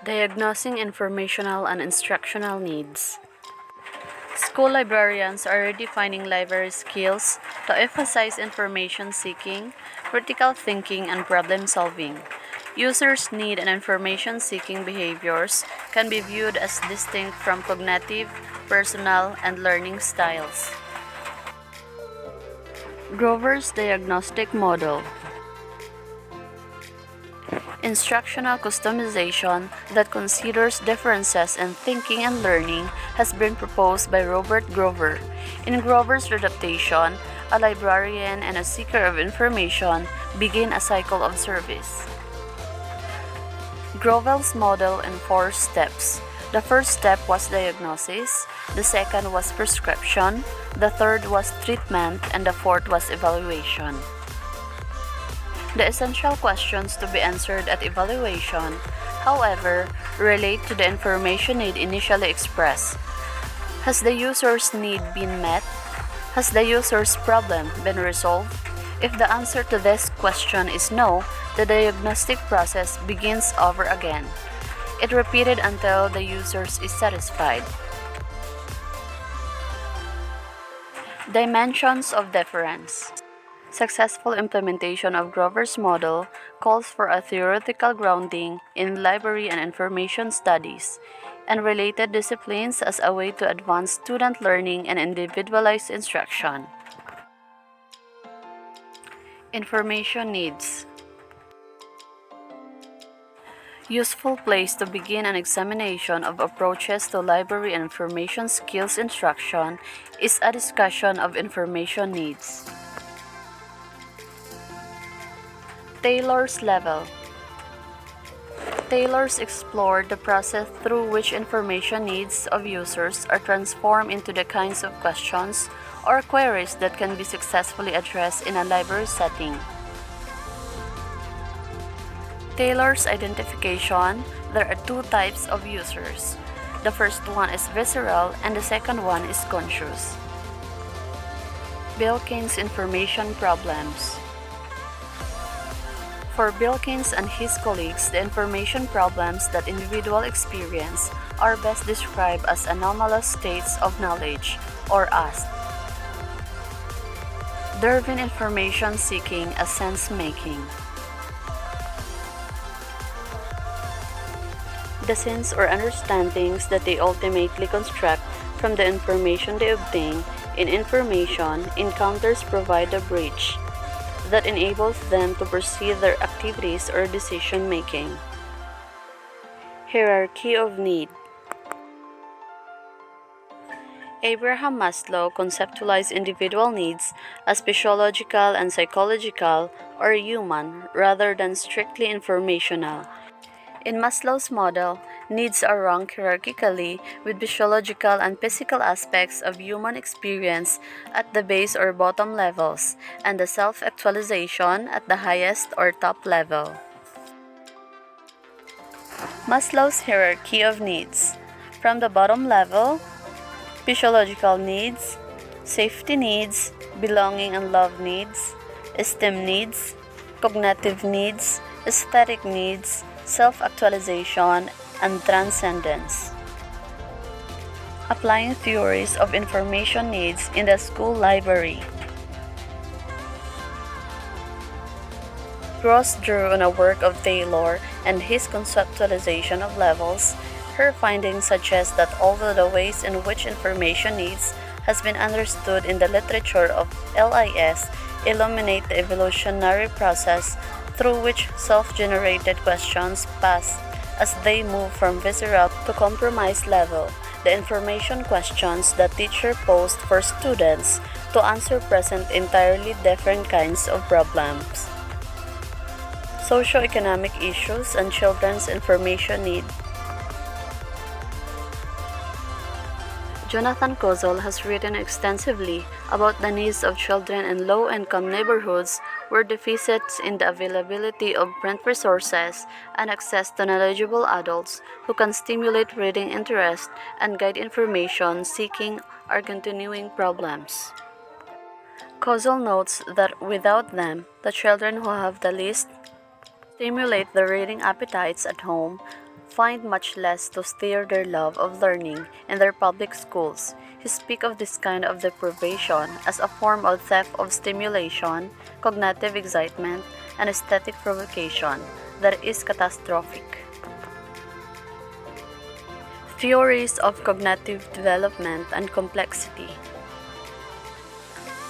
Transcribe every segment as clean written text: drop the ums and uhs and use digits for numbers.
Diagnosing informational and instructional needs. School librarians are redefining library skills to emphasize information seeking, critical thinking, and problem solving. Users' need and information seeking behaviors can be viewed as distinct from cognitive, personal, and learning styles. Grover's diagnostic model. Instructional customization that considers differences in thinking and learning has been proposed by Robert Grover. In Grover's adaptation, a librarian and a seeker of information begin a cycle of service. Grover's model in 4 steps. The first step was diagnosis, the second was prescription, the third was treatment, and the fourth was evaluation. The essential questions to be answered at evaluation, however, relate to the information need initially expressed. Has the user's need been met? Has the user's problem been resolved? If the answer to this question is no, the diagnostic process begins over again. It repeated until the user is satisfied. Dimensions of difference. Successful implementation of Grover's model calls for a theoretical grounding in library and information studies and related disciplines as a way to advance student learning and individualized instruction. Information needs. Useful place to begin an examination of approaches to library and information skills instruction is a discussion of information needs. Taylor's level. Taylor's explored the process through which information needs of users are transformed into the kinds of questions or queries that can be successfully addressed in a library setting. Taylor's identification. There are 2 types of users. The first one is visceral and the second one is conscious. Bilkin's information problems. For Bilkins and his colleagues, the information problems that individuals experience are best described as anomalous states of knowledge, or AST. Dervin information seeking as sense-making. The sense or understandings that they ultimately construct from the information they obtain in information encounters provide a bridge that enables them to proceed their activities or decision making. Hierarchy of need. Abraham Maslow conceptualized individual needs as physiological and psychological or human rather than strictly informational. In Maslow's model, needs are ranked hierarchically with physiological and physical aspects of human experience at the base or bottom levels, and the self-actualization at the highest or top level. Maslow's hierarchy of needs. From the bottom level, physiological needs, safety needs, belonging and love needs, esteem needs, cognitive needs, aesthetic needs, self-actualization, and transcendence. Applying theories of information needs in the school library. Gross drew on a work of Taylor and his conceptualization of levels. Her findings suggest that although the ways in which information needs has been understood in the literature of LIS illuminate the evolutionary process through which self-generated questions pass as they move from visceral to compromise level, the information questions that teacher posed for students to answer present entirely different kinds of problems. Socioeconomic issues and children's information need. Jonathan Kozol has written extensively about the needs of children in low-income neighborhoods where deficits in the availability of print resources and access to knowledgeable adults who can stimulate reading interest and guide information seeking are continuing problems. Kozol notes that without them, the children who have the least stimulate their reading appetites at home find much less to stir their love of learning in their public schools. He speaks of this kind of deprivation as a form of theft of stimulation, cognitive excitement, and aesthetic provocation that is catastrophic. Theories of cognitive development and complexity.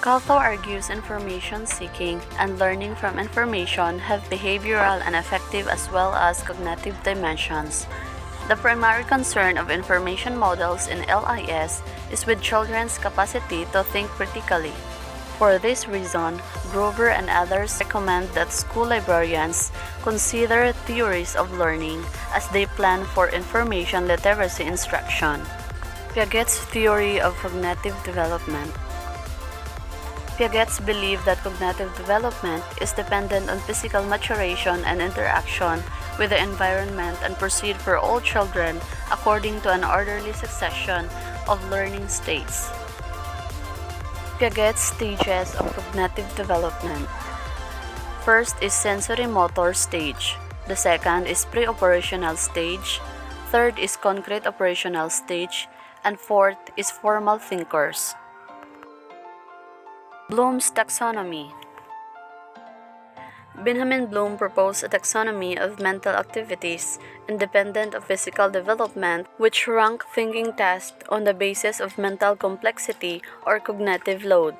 Caltho argues information seeking and learning from information have behavioral and affective as well as cognitive dimensions. The primary concern of information models in LIS is with children's capacity to think critically. For this reason, Grover and others recommend that school librarians consider theories of learning as they plan for information literacy instruction. Piaget's theory of cognitive development. Piaget believed that cognitive development is dependent on physical maturation and interaction with the environment and proceed for all children according to an orderly succession of learning states. Piaget's stages of cognitive development. First is sensory motor stage. The second is pre-operational stage. Third is concrete operational stage. And fourth is formal thinkers. Bloom's taxonomy. Benjamin Bloom proposed a taxonomy of mental activities independent of physical development which rank thinking tasks on the basis of mental complexity or cognitive load.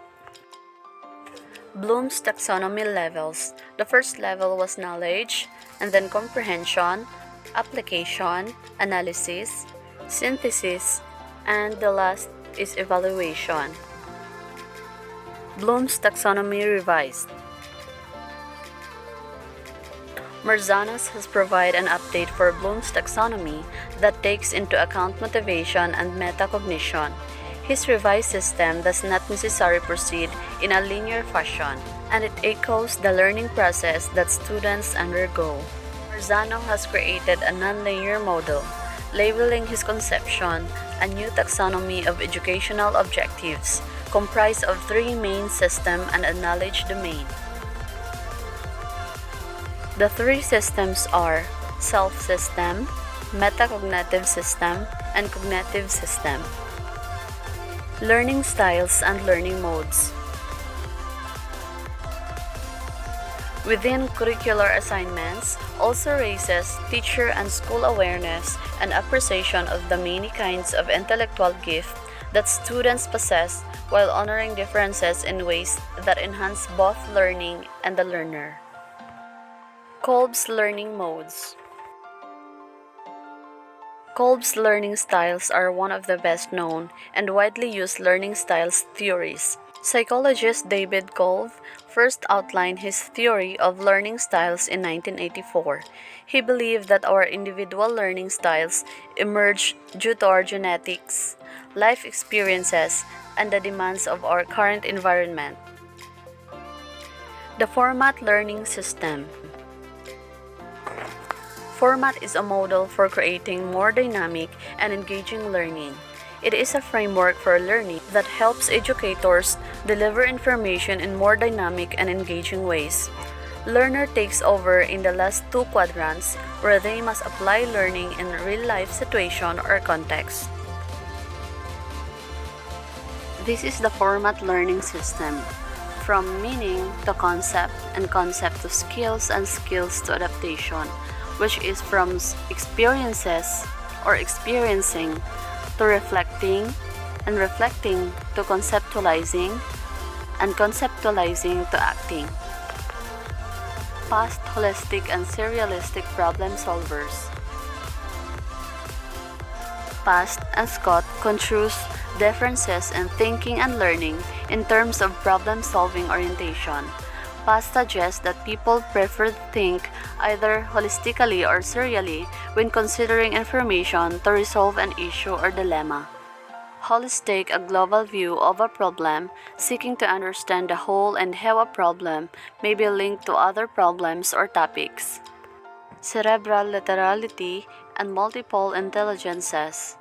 Bloom's taxonomy levels. The first level was knowledge, and then comprehension, application, analysis, synthesis, and the last is evaluation. Bloom's taxonomy revised. Marzanos has provided an update for Bloom's taxonomy that takes into account motivation and metacognition. His revised system does not necessarily proceed in a linear fashion, and it echoes the learning process that students undergo. Marzano has created a nonlinear model, labeling his conception a new taxonomy of educational objectives, comprised of three main systems and a knowledge domain. The three systems are self-system, metacognitive system, and cognitive system. Learning styles and learning modes. Within curricular assignments also raises teacher and school awareness and appreciation of the many kinds of intellectual gift that students possess while honoring differences in ways that enhance both learning and the learner. Kolb's learning modes. Kolb's learning styles are one of the best known and widely used learning styles theories. Psychologist David Kolb first outlined his theory of learning styles in 1984. He believed that our individual learning styles emerge due to our genetics, life experiences, and the demands of our current environment. The format learning system. Format is a model for creating more dynamic and engaging learning. It is a framework for learning that helps educators deliver information in more dynamic and engaging ways. Learner takes over in the last two quadrants where they must apply learning in a real-life situation or context. This is the format learning system, from meaning to concept and concept to skills and skills to adaptation, which is from experiences or experiencing to reflecting and reflecting to conceptualizing and conceptualizing to acting. Past holistic and serialistic problem solvers. Past and Scott construes differences in thinking and learning in terms of problem-solving orientation. Past suggests that people prefer to think either holistically or serially when considering information to resolve an issue or dilemma. Holistic, a global view of a problem, seeking to understand the whole and how a problem may be linked to other problems or topics. Cerebral laterality and multiple intelligences.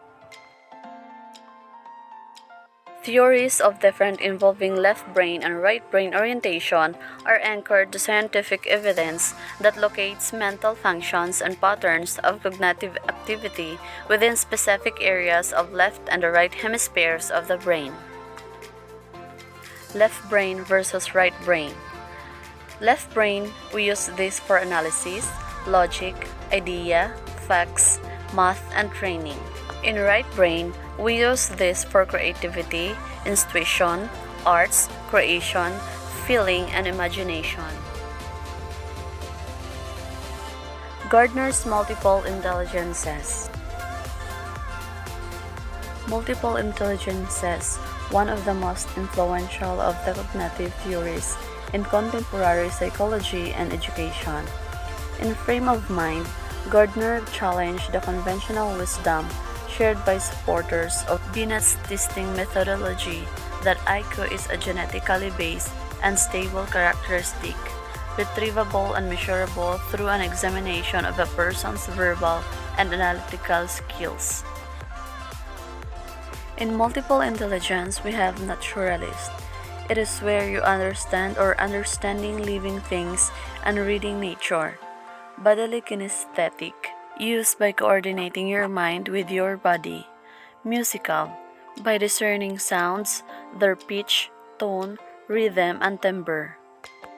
Theories of different involving left brain and right brain orientation are anchored to scientific evidence that locates mental functions and patterns of cognitive activity within specific areas of left and the right hemispheres of the brain. Left brain versus right brain. Left brain, we use this for analysis, logic, idea, facts, math, and training. In right brain, we use this for creativity, intuition, arts, creation, feeling, and imagination. Gardner's multiple intelligences. Multiple intelligences, one of the most influential of the cognitive theories in contemporary psychology and education. In Frame of Mind, Gardner challenged the conventional wisdom shared by supporters of Binet's testing methodology that IQ is a genetically based and stable characteristic, retrievable and measurable through an examination of a person's verbal and analytical skills. In multiple intelligence, we have naturalist. It is where you understand or understanding living things and reading nature. Bodily kinesthetic, used by coordinating your mind with your body. Musical, by discerning sounds, their pitch, tone, rhythm, and timbre.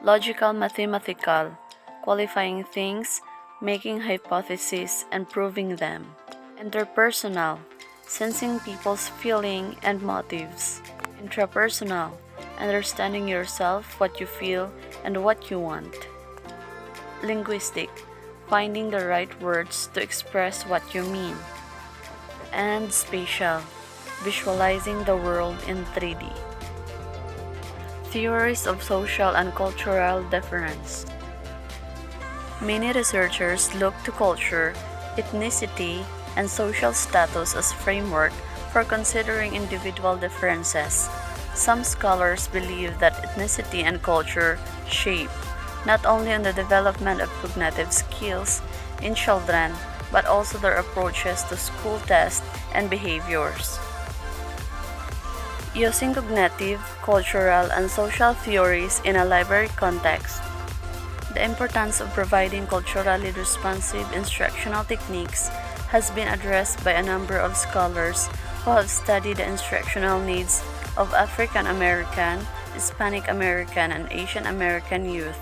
Logical mathematical, qualifying things, making hypotheses, and proving them. Interpersonal, sensing people's feeling and motives. Intrapersonal, understanding yourself, what you feel, and what you want. Linguistic, finding the right words to express what you mean. And spatial, visualizing the world in 3D. Theories of social and cultural difference. Many researchers look to culture, ethnicity, and social status as framework for considering individual differences. Some scholars believe that ethnicity and culture shape not only on the development of cognitive skills in children, but also their approaches to school tests and behaviors. Using cognitive, cultural, and social theories in a library context. The importance of providing culturally responsive instructional techniques has been addressed by a number of scholars who have studied the instructional needs of African American, Hispanic American, and Asian American youth.